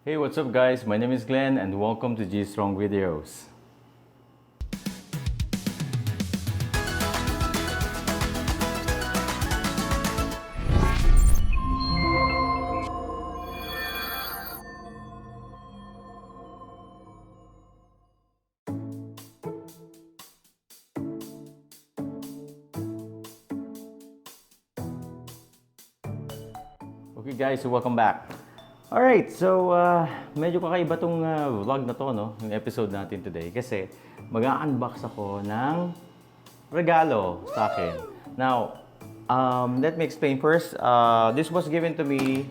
Hey, what's up guys? My name is Glenn and welcome to G Strong Videos. Okay guys, so welcome back. Alright, so medyo kakaiba tong vlog na to, no? Yung episode natin today. Kasi mag-unbox ako ng regalo sa akin. Now, let me explain first. This was given to me,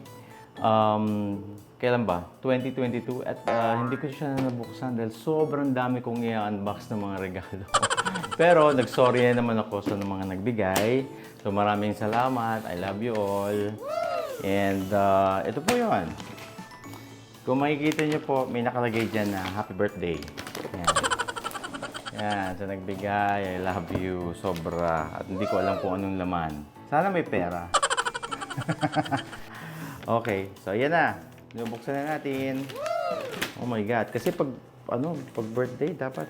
kailan ba? 2022. At hindi ko siya nabuksan dahil sobrang dami kong i-unbox ng mga regalo. Pero nag-sorry naman ako sa mga nagbigay. So maraming salamat. I love you all. And ito po yun. Kung makikita nyo po, may nakalagay dyan na happy birthday. Yan. Yan. So nagbigay, I love you, sobra. At hindi ko alam kung anong laman. Sana may pera. Okay. So ayan na. Binubuksan na natin. Oh my God. Kasi pag birthday, dapat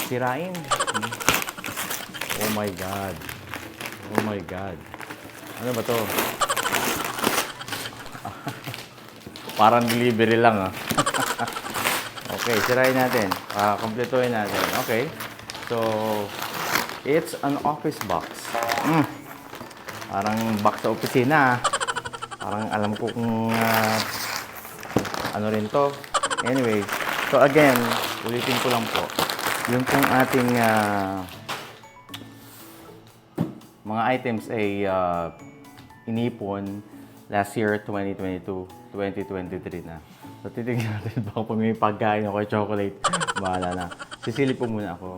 sirain. Oh my God. Oh my God. Ano ba to? Parang delivery lang, ah. Okay, sirain natin. Kompletuhin natin. Okay. So, it's an office box. Parang box sa opisina, ah. Parang alam ko kung ano rin to. Anyway, so again, ulitin ko lang po. Yung pong ating mga items ay inipon last year, 2022, 2023 na. So, titignan natin baka pag may pagkain ako chocolate, bahala na. Sisilip po muna ako.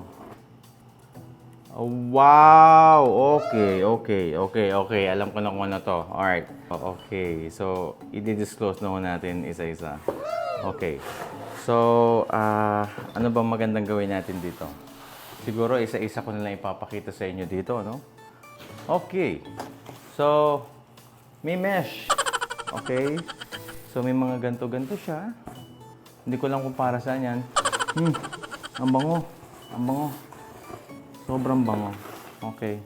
Oh, wow! Okay. Alam ko na kung ano to. Alright. Okay. So, i-disclose na natin isa-isa. Okay. So, ano bang magandang gawin natin dito? Siguro, isa-isa ko na lang ipapakita sa inyo dito, no? Okay. So, may mesh. Okay. So, may mga ganto-ganto siya. Hindi ko lang kung para saan yan. Ang bango. Ang bango. Sobrang bango. Okay.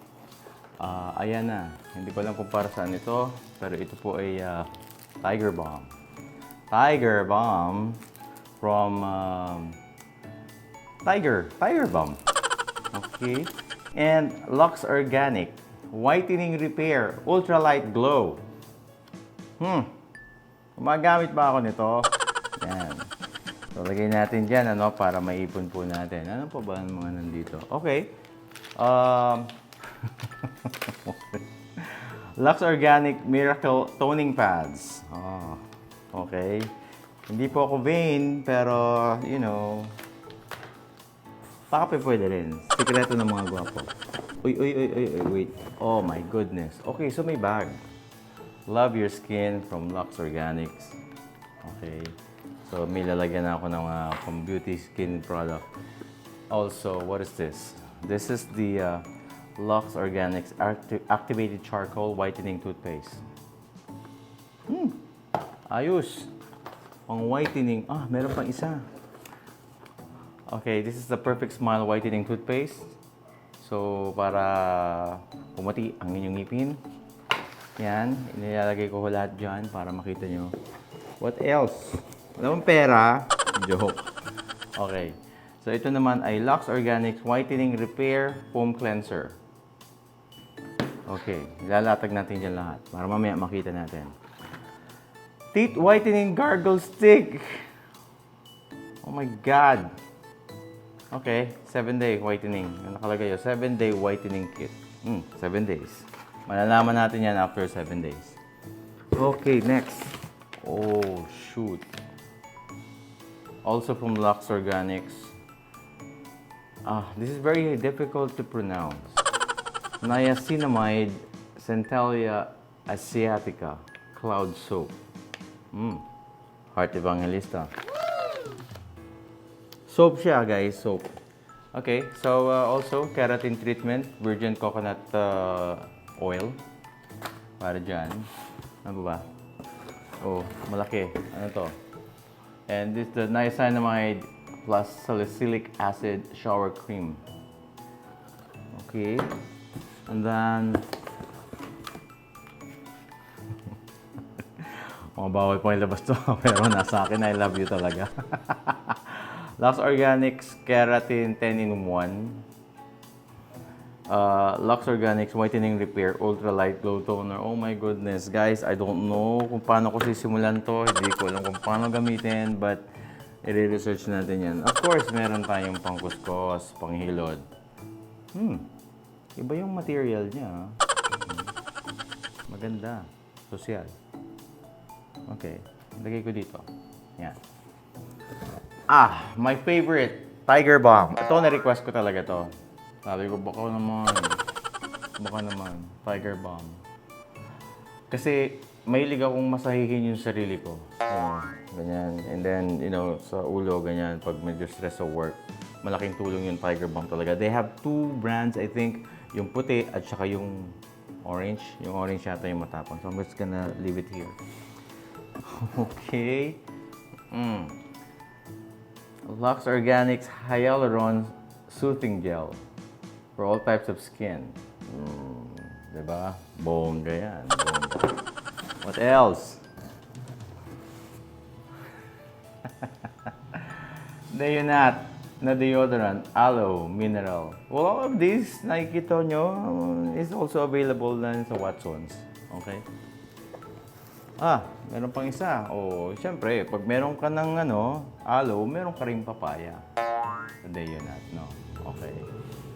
Ayan na. Hindi ko lang kung para saan ito. Pero ito po ay Tiger Balm. Tiger Balm from Tiger Balm. Okay. And Lux Organic Whitening Repair Ultralight Glow. Gumagamit ba ako nito? Yan. So, lagay natin dyan, ano, para maipon po natin. Ano pa ba ang mga nandito? Okay. Lux Organic Miracle Toning Pads. Oh, okay. Hindi po ako vain, pero, you know, baka pwede rin. Sikreto ng mga gwapo. Uy, wait. Oh my goodness. Okay, so may bag. Love Your Skin from Lux Organics. Okay. So, may lalagyan ako ng pang beauty skin product. Also, what is this? This is the Lux Organics Activated Charcoal Whitening Toothpaste. Ayos. Pang whitening. Meron pang isa. Okay, this is the Perfect Smile Whitening Toothpaste. So, para pumati ang inyong ngipin. Yan, inilalagay ko lahat dyan para makita nyo. What else? Wala mong pera. Joke. Okay. So, ito naman ay Lux Organics Whitening Repair Foam Cleanser. Okay. Ilalatag natin dyan lahat para mamaya makita natin. Teeth Whitening Gargle Stick. Oh my God. Okay. 7-day whitening. Yung nakalagay yun. 7-day whitening kit. 7 days. Malalaman natin yan after 7 days. Okay, next. Oh, shoot. Also from Lux Organics. This is very difficult to pronounce. Niacinamide Centella Asiatica Cloud Soap. Heart Evangelista. Soap siya, guys. Soap. Okay, so also keratin treatment, virgin coconut oil. Para dyan. Ano ba? Oh, malaki. Ano to? And this is the niacinamide plus salicylic acid shower cream. Okay. And then, mga bawal pang ilabas to. Pero nasa akin, I love you talaga. Lux Organics Keratin 10 in 1. Lux Organics Whitening Repair Ultra Light Glow Toner. Oh my goodness, guys, I don't know kung paano ko sisimulan to. Hindi ko alam kung paano gamitin, but i-research natin yan. Of course, meron tayong pangkuskos, panghilod. Iba yung material niya. Maganda. Sosyal. Okay, lagay ko dito. Yan. My favorite, Tiger Balm. Ito, na-request ko talaga to. Sabi ko, baka naman, Tiger Balm. Kasi, mahilig akong masahihin yung sarili ko. Ganyan. And then, sa ulo, ganyan, pag medyo stress sa work, malaking tulong yung Tiger Balm talaga. They have two brands, I think, yung puti at saka yung orange. Yung orange yata yung matapang. So, I'm just gonna leave it here. Okay. Lux Organics Hyaluron Soothing Gel for all types of skin. Diba? Bongga yan. Bongga. What else? Deonat na deodorant, aloe, mineral. Well, all of these, nakikita nyo, is also available na sa Watsons. Okay? Meron pang isa. Siyempre, pag meron ka ng aloe, meron ka rin papaya. Deonat, no? Okay.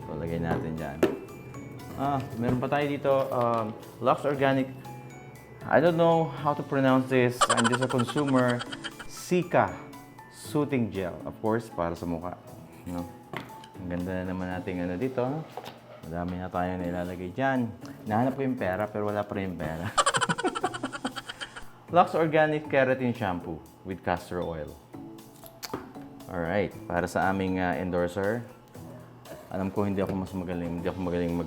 So, lagay natin dyan. Meron pa tayo dito, Lux Organic. I don't know how to pronounce this. I'm just a consumer. Sika Soothing Gel. Of course, para sa mukha. No? Ang ganda na naman natin dito. Madami na tayo na ilalagay dyan. Nahanap ko yung pera, pero wala pa rin yung pera. Lux Organic Keratin Shampoo with castor oil. Alright, para sa aming endorser. Alam ko hindi ako magaling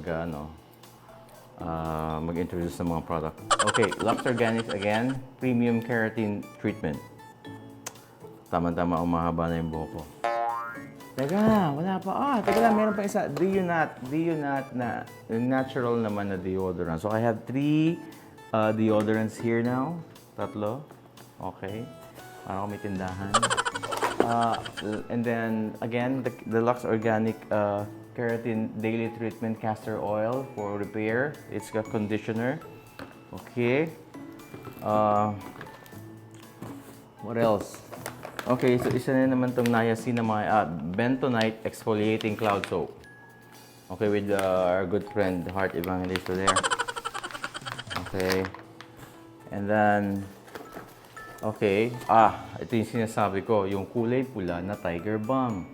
mag-introduce ng mga product. Okay, Lux Organics again, Premium Keratin Treatment. Tama-tama, umahaba na yung buhok ko. Teka, wala pa. Teka lang, meron pa isa. Deonat na natural naman na deodorant. So I have 3 deodorants here now. 3. Okay. Para ako may tindahan. And then, again, the Lux Organic Keratin Daily Treatment Castor Oil for repair. It's got conditioner. Okay. What else? Okay, so isa na naman itong niacinamide, bentonite exfoliating cloud soap. Okay, with our good friend, Heart Evangelista there. Okay. And then, okay. Ito yung sinasabi ko, yung kulay pula na Tiger Balm.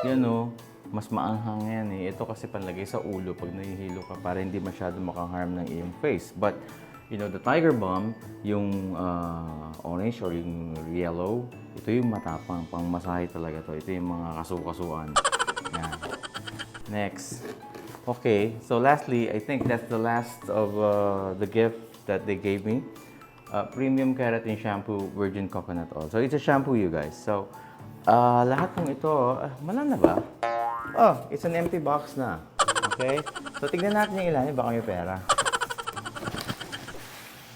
Yan mas maanghang yan eh. Ito kasi panlagay sa ulo pag nahihilo ka para hindi masyado makaharm ng iyong face. But, the Tiger Balm, yung orange or yung yellow, ito yung matapang, pang masahe talaga to. Ito yung mga kasukasuan. Yan. Next. Okay, so lastly, I think that's the last of the gift that they gave me. Premium Keratin Shampoo, Virgin Coconut Oil. So, it's a shampoo, you guys. So, lahat ng ito, malan na ba? It's an empty box na. Okay? So, tignan natin yung ilalim, baka may pera.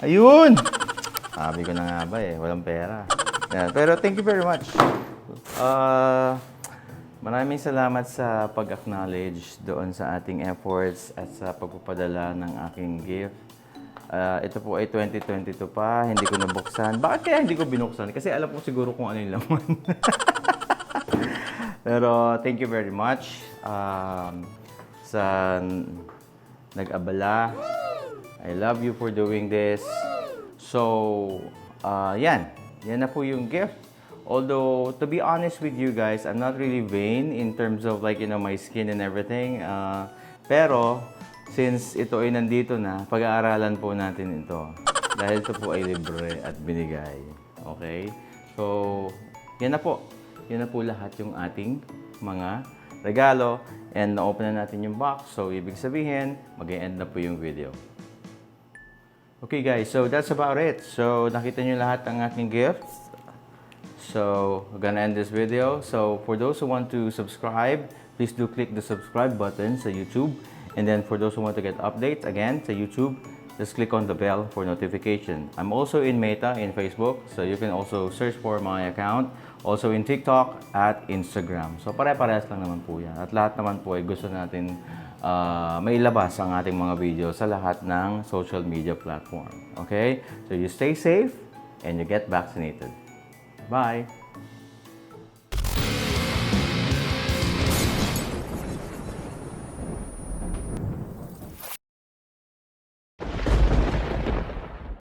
Ayun! Sabi ko na nga ba walang pera. Yeah, pero thank you very much. Maraming salamat sa pag-acknowledge doon sa ating efforts at sa pagpapadala ng aking gift. Ito po ay 2022 pa, hindi ko nabuksan. Bakit kaya hindi ko binuksan? Kasi alam ko siguro kung ano yung laman. Pero thank you very much sa nag-abala. I love you for doing this. So, yan na po yung gift. Although, to be honest with you guys, I'm not really vain in terms of my skin and everything. Pero, since ito ay nandito na, pag-aaralan po natin ito. Dahil ito po ay libre at binigay. Okay? So, yan na po. Yan na po lahat yung ating mga regalo. And na-open na natin yung box. So, ibig sabihin, mag-e-end na po yung video. Okay guys, so that's about it. So nakita nyo lahat ng aking gifts. So we're gonna end this video. So for those who want to subscribe, please do click the subscribe button sa YouTube. And then for those who want to get updates, again, sa YouTube, just click on the bell for notification. I'm also in Meta in Facebook, so you can also search for my account. Also in TikTok at Instagram. So pare-parehas lang naman po yan. At lahat naman po ay gusto natin mailabas ang ating mga video sa lahat ng social media platform. Okay? So you stay safe and you get vaccinated. Bye!